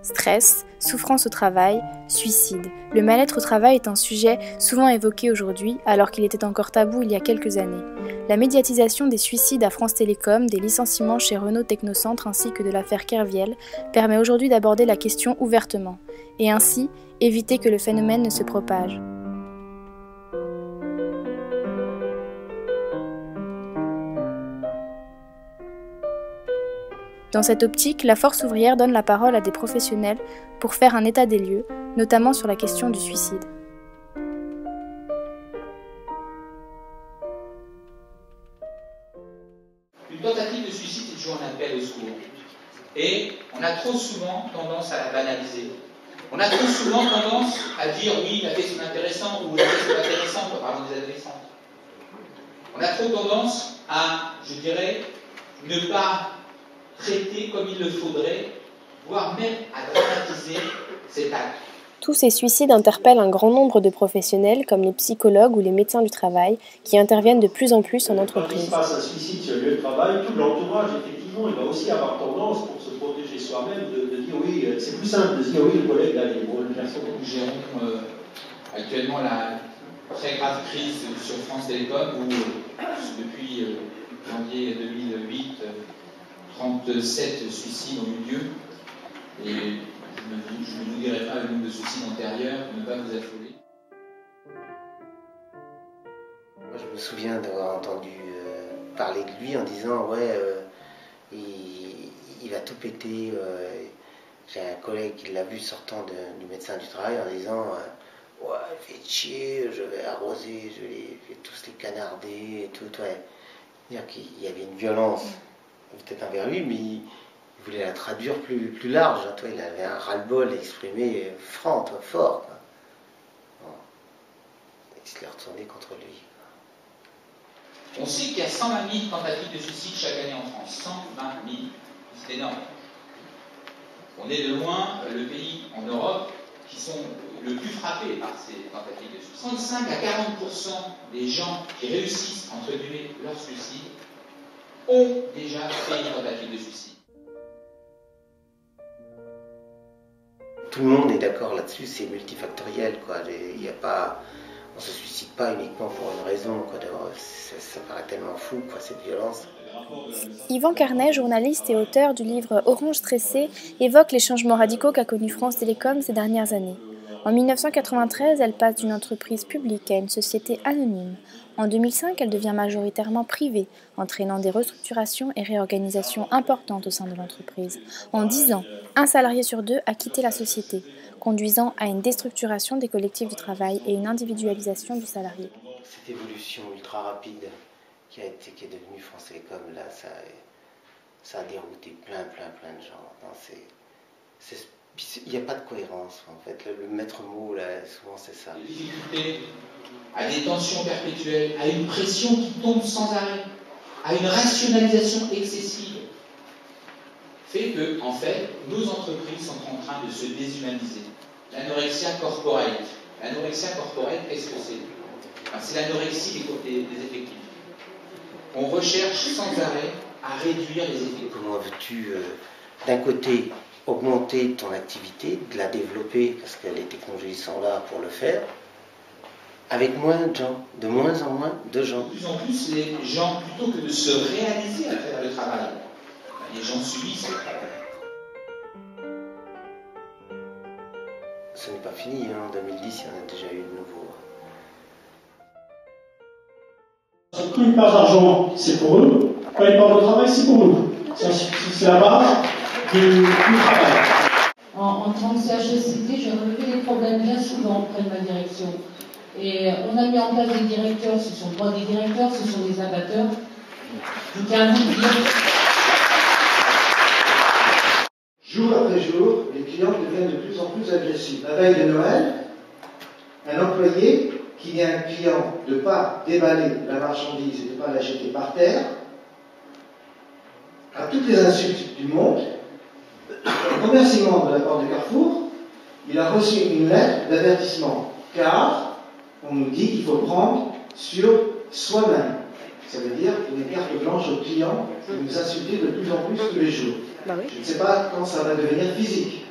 Stress, souffrance au travail, suicide. Le mal-être au travail est un sujet souvent évoqué aujourd'hui, alors qu'il était encore tabou il y a quelques années. La médiatisation des suicides à France Télécom, des licenciements chez Renault Technocentre ainsi que de l'affaire Kerviel permet aujourd'hui d'aborder la question ouvertement, et ainsi éviter que le phénomène ne se propage. Dans cette optique, la Force ouvrière donne la parole à des professionnels pour faire un état des lieux, notamment sur la question du suicide. Une tentative de suicide est toujours un appel au secours. Et on a trop souvent tendance à la banaliser. On a trop souvent tendance à dire oui, la fait son intéressant ou la fait son intéressant, pardon, des adolescents. On a trop tendance à, je dirais, ne pas traiter comme il le faudrait, voire même à dramatiser cet acte. Tous ces suicides interpellent un grand nombre de professionnels, comme les psychologues ou les médecins du travail, qui interviennent de plus en plus en entreprise. Quand il se passe un suicide sur le lieu de travail, tout l'entourage, effectivement, il va aussi avoir tendance, pour se protéger soi-même, de dire oui, c'est plus simple de dire oui, le collègue, là, il est bon, le garçon. Nous gérons actuellement la très grave crise sur France Télécom, où depuis janvier 2008, 37 suicides ont eu lieu. Et je ne vous dirai pas le nombre de suicides antérieurs pour ne pas vous affoler. Moi, je me souviens d'avoir entendu parler de lui en disant ouais, il va tout péter. J'ai un collègue qui l'a vu sortant du médecin du travail en disant ouais, il fait chier, je vais arroser, je vais tous les canarder et tout. Ouais. C'est-à-dire qu'il y avait une violence peut-être envers lui, mais il voulait la traduire plus large. Hein, toi, il avait un ras-le-bol exprimé franc, toi, fort. Quoi. Bon. Il se l'est retourné contre lui. On sait qu'il y a 120 000 tentatives de suicide chaque année en France. 120 000. C'est énorme. On est de loin le pays en Europe qui sont le plus frappés par ces tentatives de suicide. 35 à 40% des gens qui réussissent, entre guillemets, leur suicide ont déjà fait une tentative de suicide. Tout le monde est d'accord là-dessus, c'est multifactoriel, quoi. Il y a pas, on se suicide pas uniquement pour une raison, quoi. Ça paraît tellement fou, quoi, cette violence. Yvan Carnet, journaliste et auteur du livre Orange stressé, évoque les changements radicaux qu'a connus France Télécom ces dernières années. En 1993, elle passe d'une entreprise publique à une société anonyme. En 2005, elle devient majoritairement privée, entraînant des restructurations et réorganisations importantes au sein de l'entreprise. En 10 ans, un salarié sur 2 a quitté la société, conduisant à une déstructuration des collectifs du travail et une individualisation du salarié. Cette évolution ultra rapide qui est devenue France Télécom, là, ça a dérouté plein de gens. Il n'y a pas de cohérence, en fait. Le maître mot, là, souvent, c'est ça. Des difficultés, à des tensions perpétuelles, à une pression qui tombe sans arrêt, à une rationalisation excessive, fait que, en fait, nos entreprises sont en train de se déshumaniser. L'anorexia corporate. L'anorexia corporate, qu'est-ce que c'est? C'est l'anorexie des effectifs. On recherche sans arrêt à réduire les effectifs. Comment veux-tu, d'un côté, augmenter ton activité, de la développer, parce que les technologies sont là pour le faire, avec moins de gens, de moins en moins de gens. De plus en plus, les gens, plutôt que de se réaliser à travers le travail, les gens subissent le travail. Ce n'est pas fini, hein. En 2010, il y en a déjà eu de nouveau. Quand ils parlent d'argent, c'est pour eux. Quand ils parlent de travail, c'est pour nous. C'est la base du travail. En tant que CHSCT, j'ai relevé des problèmes bien souvent auprès de ma direction. Et on a mis en place des directeurs, ce sont pas des directeurs, ce sont des abatteurs. Je tiens à vous dire. Jour après jour, les clients deviennent de plus en plus agressifs. La veille de Noël, un employé qui vient un client de ne pas déballer la marchandise et de ne pas la jeter par terre, à toutes les insultes du monde, en remerciement de la part de Carrefour, il a reçu une lettre d'avertissement, car on nous dit qu'il faut prendre sur soi-même. Ça veut dire une carte blanche au client de nous insulter de plus en plus tous les jours. Je ne sais pas quand ça va devenir physique.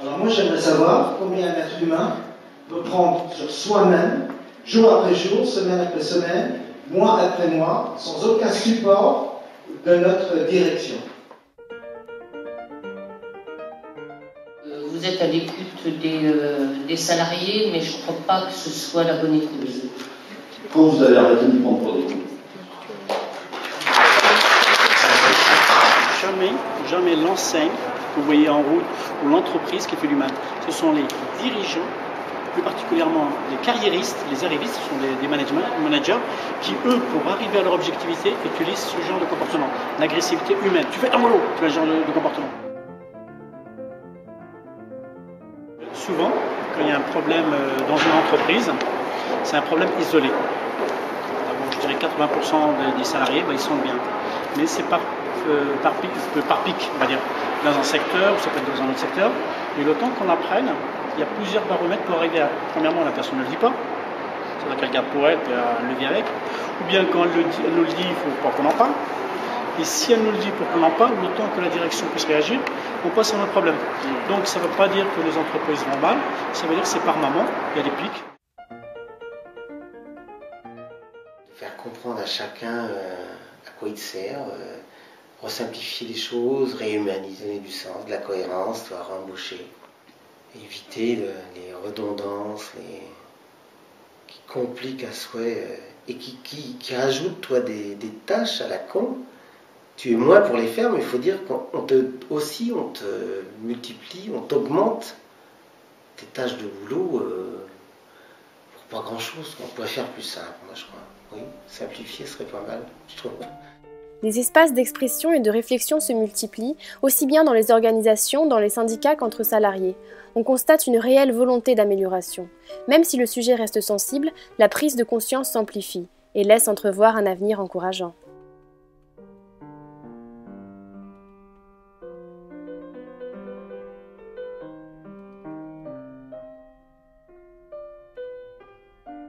Alors moi j'aimerais savoir combien un être humain peut prendre sur soi-même, jour après jour, semaine après semaine, mois après mois, sans aucun support de notre direction. Vous êtes à l'écoute des salariés, mais je ne crois pas que ce soit la bonne écoute. Quand vous allez arrêter de prendre pour des coups? Jamais l'enseigne que vous voyez en route ou l'entreprise qui fait du mal. Ce sont les dirigeants, plus particulièrement les carriéristes, les arrivistes, ce sont des managers qui, eux, pour arriver à leur objectivité, utilisent ce genre de comportement, l'agressivité humaine. Tu fais ton boulot, tu as ce genre de comportement. Souvent, quand il y a un problème dans une entreprise, c'est un problème isolé. Alors, je dirais 80% des salariés, ils sont bien. Mais c'est par pic, on va dire, dans un secteur, ou ça peut être dans un autre secteur. Et le temps qu'on apprenne, il y a plusieurs baromètres pour arriver à... Premièrement, la personne ne le dit pas. C'est-à-dire qu'elle garde pour elle, puis elle le vit avec. Ou bien quand elle nous le dit, il faut pas qu'on en parle. Et si elle nous le dit pour qu'on en parle, le temps que la direction puisse réagir, on passe à un autre problème. Donc ça ne veut pas dire que les entreprises vont mal, ça veut dire que c'est par moment, il y a des pics. Faire comprendre à chacun à quoi il sert, resimplifier les choses, réhumaniser du sens, de la cohérence, embaucher. Éviter les redondances, qui compliquent à souhait et qui rajoutent des tâches à la con. Tu es moins pour les faire, mais il faut dire qu'on te multiplie, on t'augmente tes tâches de boulot pour pas grand chose. On pourrait faire plus simple, moi je crois. Oui, simplifier serait pas mal, je trouve. Les espaces d'expression et de réflexion se multiplient, aussi bien dans les organisations, dans les syndicats qu'entre salariés. On constate une réelle volonté d'amélioration. Même si le sujet reste sensible, la prise de conscience s'amplifie et laisse entrevoir un avenir encourageant.